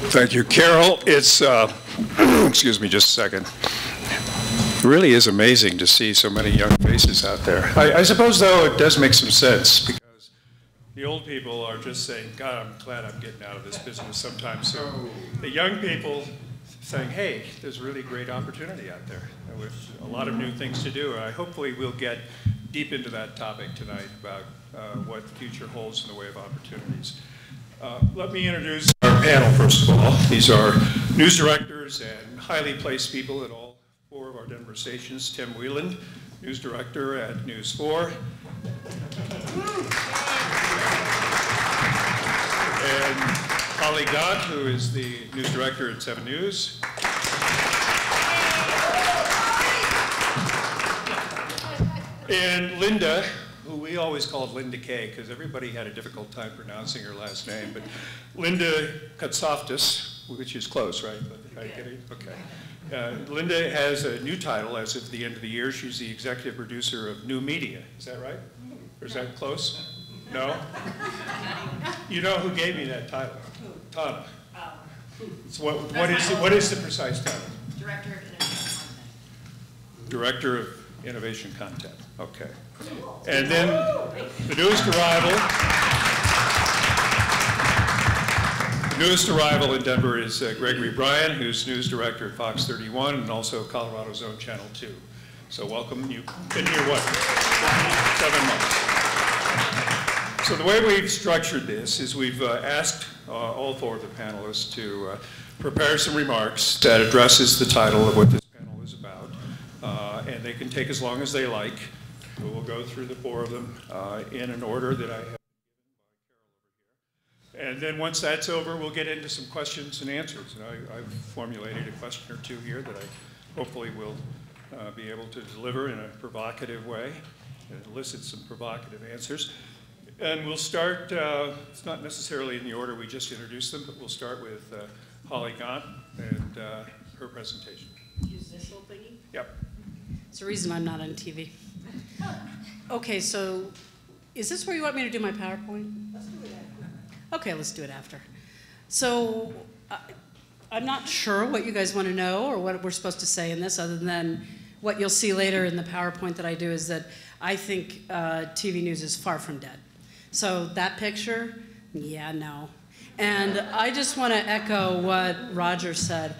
Thank you, Carol. It's, excuse me just a second. It really is amazing to see so many young faces out there. I suppose, though, it does make some sense because the old people are just saying, God, I'm glad I'm getting out of this business sometime soon. The young people saying, hey, there's a really great opportunity out there with a lot of new things to do. And hopefully we'll get deep into that topic tonight about what the future holds in the way of opportunities. Let me introduce our panel, first of all. These are news directors and highly placed people at all four of our Denver stations. Tim Wieland, news director at News 4. And Holly Gauntt, who is the news director at 7 News. And Linda, who we always called Linda K, because everybody had a difficult time pronouncing her last name, but Linda Kotsaftis, which is close, right? Okay. Linda has a new title as of the end of the year. She's the executive producer of New Media. Is that right? Or is that close? No? You know who gave me that title? Tana. So what is the precise title? Director of Innovation Content. Director of Innovation Content. Okay. And then the newest arrival in Denver is Gregory Brian, who's news director at Fox 31 and also Colorado Zone Channel 2. So welcome. You've been here, what, 7 months? So the way we've structured this is we've asked all four of the panelists to prepare some remarks that addresses the title of what this panel is about. And they can take as long as they like. We'll go through the four of them in an order that I have given by Carol over here. And then once that's over, we'll get into some questions and answers. And I've formulated a question or two here that I hopefully will be able to deliver in a provocative way and elicit some provocative answers. And we'll start, it's not necessarily in the order we just introduced them, but we'll start with Holly Gauntt and her presentation. Use this little thingy? Yep. It's the reason I'm not on TV. Okay, so is this where you want me to do my PowerPoint? Let's do it after. Okay, let's do it after. So I'm not sure what you guys want to know or what we're supposed to say in this other than what you'll see later in the PowerPoint that I do is that I think TV news is far from dead. So that picture, yeah, no. And I just want to echo what Roger said.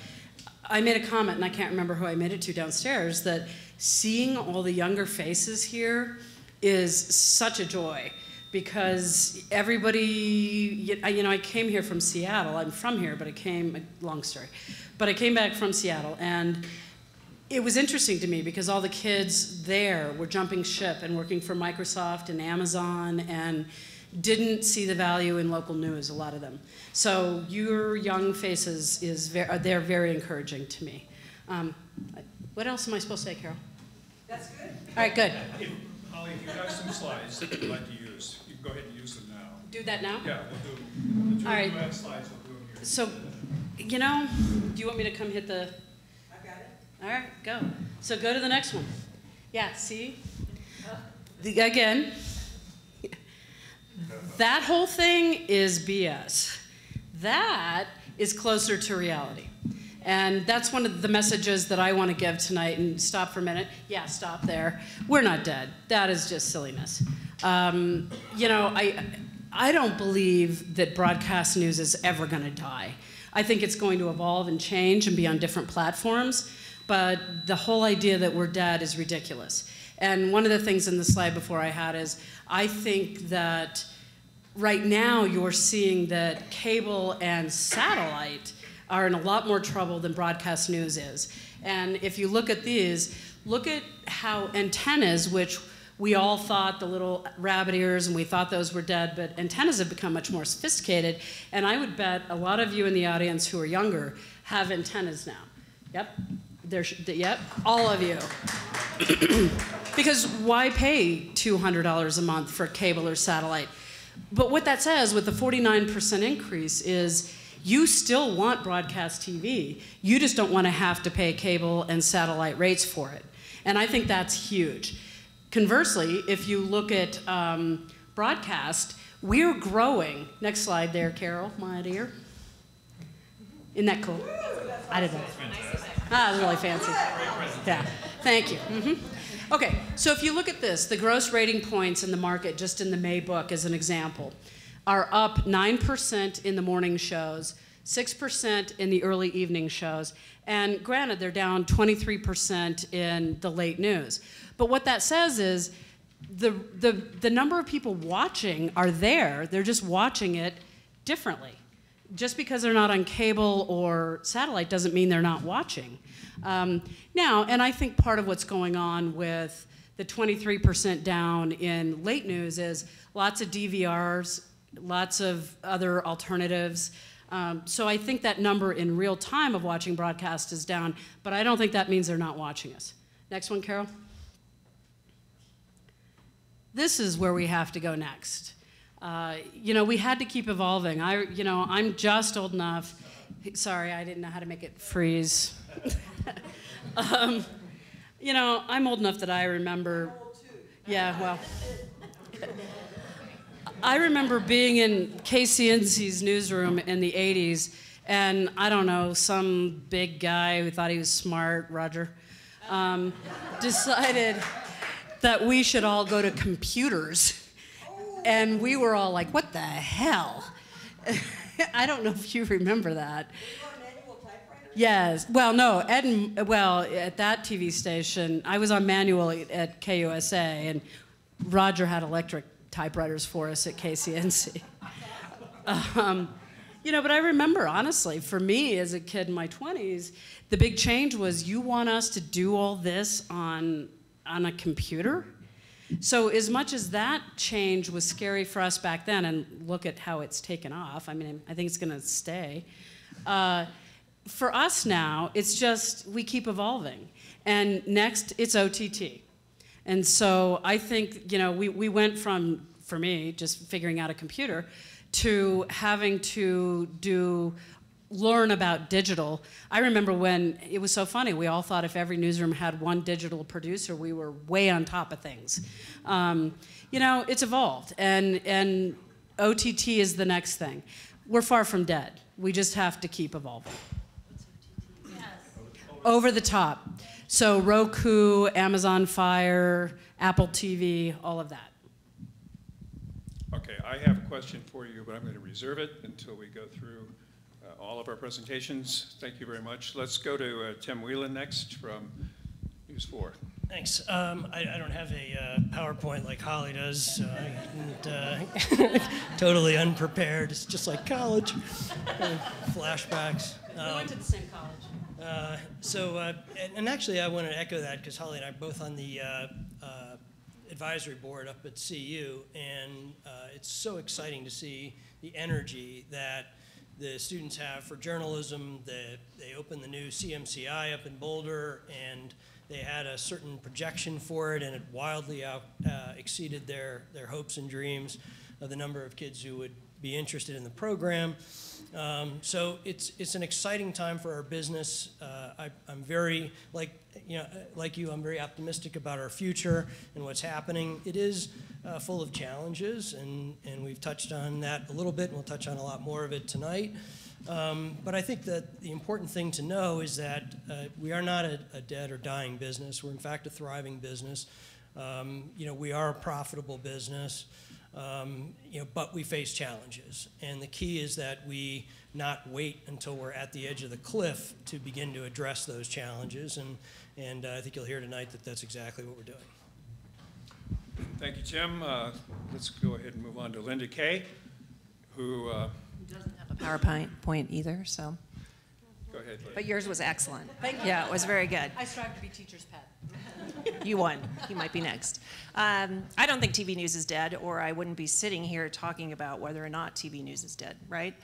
I made a comment, and I can't remember who I made it to downstairs, that seeing all the younger faces here is such a joy because everybody, you know, I came here from Seattle. I'm from here, but I came, long story, but I came back from Seattle, and it was interesting to me because all the kids there were jumping ship and working for Microsoft and Amazon and didn't see the value in local news, a lot of them. So your young faces, they're very encouraging to me. What else am I supposed to say, Carol? That's good. All right, good. Holly, if you got some slides that you'd like to use, you can go ahead and use them now. Do that now? Yeah, we'll do them. All right. Slides, we'll do them here. So, you know, do you want me to come hit the... I got it. All right, go. So go to the next one. Yeah, see? Again, that whole thing is BS. That is closer to reality. And that's one of the messages that I want to give tonight. And stop for a minute. Yeah, stop there. We're not dead. That is just silliness. You know, I don't believe that broadcast news is ever going to die. I think it's going to evolve and change and be on different platforms. But the whole idea that we're dead is ridiculous. And one of the things in the slide before I had is I think that right now you're seeing that cable and satellite are in a lot more trouble than broadcast news is. And if you look at these, look at how antennas, which we all thought the little rabbit ears and we thought those were dead, but antennas have become much more sophisticated. And I would bet a lot of you in the audience who are younger have antennas now. Yep, yep, all of you. Because why pay $200 a month for cable or satellite? But what that says with the 49% increase is you still want broadcast TV. You just don't want to have to pay cable and satellite rates for it. And I think that's huge. Conversely, if you look at broadcast, we're growing. Next slide there, Carol, my dear. Isn't that cool? I didn't know. Ah, it's really fancy. Yeah, thank you. Okay, so if you look at this, the gross rating points in the market, just in the May book as an example, are up 9% in the morning shows, 6% in the early evening shows, and granted, they're down 23% in the late news. But what that says is the number of people watching are there, they're just watching it differently. Just because they're not on cable or satellite doesn't mean they're not watching. Now, and I think part of what's going on with the 23% down in late news is lots of DVRs, lots of other alternatives. So I think that number in real time of watching broadcast is down, but I don't think that means they're not watching us. Next one, Carol. This is where we have to go next. You know, we had to keep evolving. I'm just old enough. Sorry, I didn't know how to make it freeze. You know, I'm old enough that I remember. Yeah, well. I remember being in KCNC's newsroom in the 80s, and I don't know, some big guy who thought he was smart, Roger, decided that we should all go to computers. And we were all like, what the hell? I don't know if you remember that. Yes. Well, no. At that TV station, I was on manual at KUSA, and Roger had electric typewriters for us at KCNC. You know, but I remember, honestly, for me as a kid in my 20s, the big change was, you want us to do all this on a computer? So as much as that change was scary for us back then, and look at how it's taken off, I mean, I think it's going to stay. For us now, it's just, we keep evolving. And next, it's OTT. And so I think, you know, we went from, for me, just figuring out a computer, to having to learn about digital. I remember when it was so funny, we all thought if every newsroom had one digital producer, we were way on top of things. You know, it's evolved, and OTT is the next thing. We're far from dead. We just have to keep evolving. Yes. Over the top. So Roku, Amazon Fire, Apple TV, all of that. Okay, I have a question for you, but I'm going to reserve it until we go through all of our presentations. Thank you very much. Let's go to Tim Wieland next from News 4. Thanks. I don't have a PowerPoint like Holly does, so I'm totally unprepared. It's just like college, flashbacks. We went to the same college. And actually I want to echo that because Holly and I are both on the advisory board up at CU, and it's so exciting to see the energy that the students have for journalism. They opened the new CMCI up in Boulder, and they had a certain projection for it, and it wildly exceeded their hopes and dreams of the number of kids who would be interested in the program. So it's an exciting time for our business. I'm very, like you, I'm very optimistic about our future and what's happening. It is full of challenges, and we've touched on that a little bit, and we'll touch on a lot more of it tonight. But I think that the important thing to know is that we are not a dead or dying business. We're in fact a thriving business. We are a profitable business. But we face challenges, and the key is that we not wait until we're at the edge of the cliff to begin to address those challenges, and I think you'll hear tonight that that's exactly what we're doing. Thank you, Tim. Let's go ahead and move on to Linda Kay, who doesn't have a PowerPoint either, so. Go ahead, Linda. But yours was excellent. Thank you. Yeah, it was very good. I strive to be teacher's pet. You won. You might be next. I don't think TV news is dead, or I wouldn't be sitting here talking about whether or not TV news is dead, right?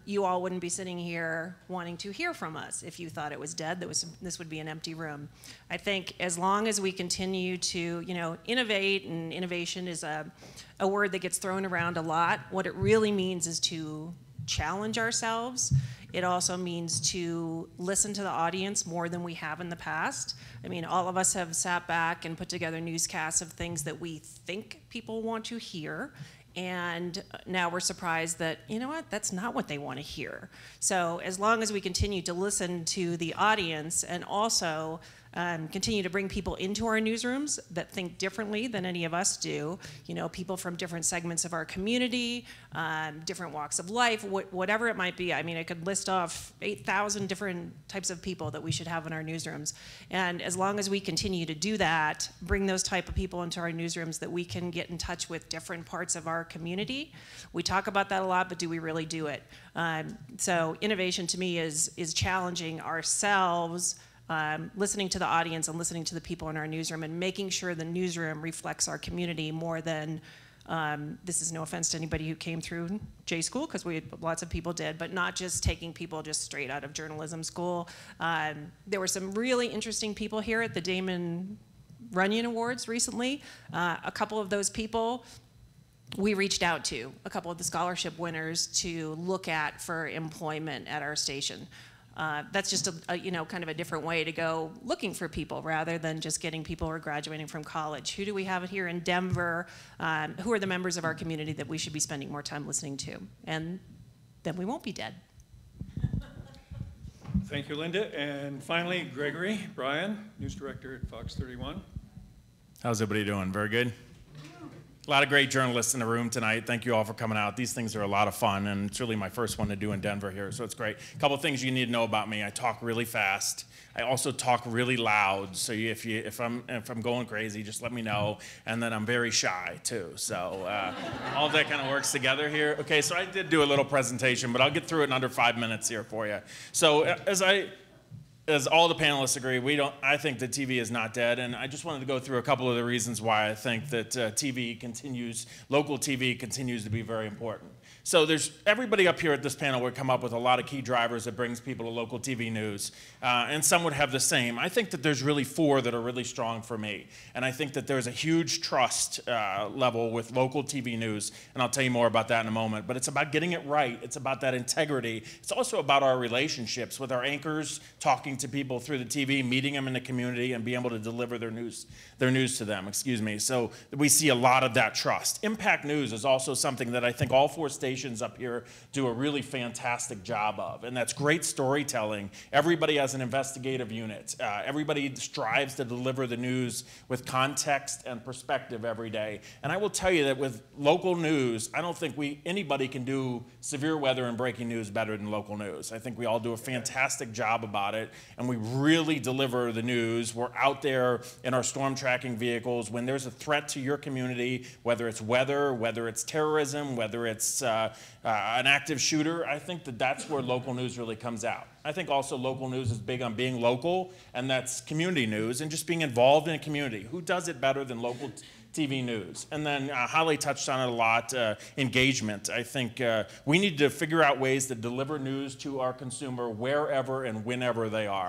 You all wouldn't be sitting here wanting to hear from us if you thought it was dead. This would be an empty room. I think as long as we continue to, innovate, and innovation is a word that gets thrown around a lot. What it really means is to challenge ourselves. It also means to listen to the audience more than we have in the past. I mean, all of us have sat back and put together newscasts of things that we think people want to hear, and now we're surprised that, you know what, that's not what they want to hear. So as long as we continue to listen to the audience and also continue to bring people into our newsrooms that think differently than any of us do, you know, people from different segments of our community, different walks of life, whatever it might be. I mean, I could list off 8,000 different types of people that we should have in our newsrooms. And as long as we continue to do that, bring those type of people into our newsrooms that we can get in touch with different parts of our community. We talk about that a lot, but do we really do it? So innovation to me is challenging ourselves, listening to the audience and listening to the people in our newsroom and making sure the newsroom reflects our community more than, this is no offense to anybody who came through J school, because lots of people did, but not just taking people just straight out of journalism school. There were some really interesting people here at the Damon Runyon Awards recently. A couple of those people we reached out to, a couple of the scholarship winners, to look at for employment at our station. That's just you know, kind of a different way to go looking for people rather than just getting people who are graduating from college. Who do we have here in Denver? Who are the members of our community that we should be spending more time listening to? And then we won't be dead. Thank you, Linda. And finally, Gregory, Brian, news director at Fox 31. How's everybody doing? Very good? A lot of great journalists in the room tonight. Thank you all for coming out. These things are a lot of fun, and it's really my first one to do in Denver here, so it's great. A couple of things you need to know about me. I talk really fast. I also talk really loud, so if I'm going crazy, just let me know. And then I'm very shy too, so all of that kind of works together here. Okay, so I did do a little presentation, but I'll get through it in under 5 minutes here for you. So as all the panelists agree, I think that TV is not dead, and I just wanted to go through a couple of the reasons why I think that local TV continues to be very important. So everybody up here at this panel would come up with a lot of key drivers that brings people to local TV news, and some would have the same. I think that there's really 4 that are really strong for me, and I think that there's a huge trust level with local TV news, and I'll tell you more about that in a moment. But it's about getting it right. It's about that integrity. It's also about our relationships with our anchors, talking to people through the TV, meeting them in the community, and being able to deliver their news to them. Excuse me. So we see a lot of that trust. Impact news is also something that I think all 4 stations up here do a really fantastic job of, and that's great storytelling. Everybody has an investigative unit. Everybody strives to deliver the news with context and perspective every day. And I will tell you that with local news, I don't think anybody can do severe weather and breaking news better than local news. I think we all do a fantastic job about it, and we really deliver the news. We're out there in our storm tracking vehicles when there's a threat to your community, whether it's weather, whether it's terrorism, whether it's an active shooter. I think that's where local news really comes out. I think also local news is big on being local, and that's community news and just being involved in a community. Who does it better than local TV news? And then Holly touched on it a lot, engagement. I think we need to figure out ways to deliver news to our consumer wherever and whenever they are.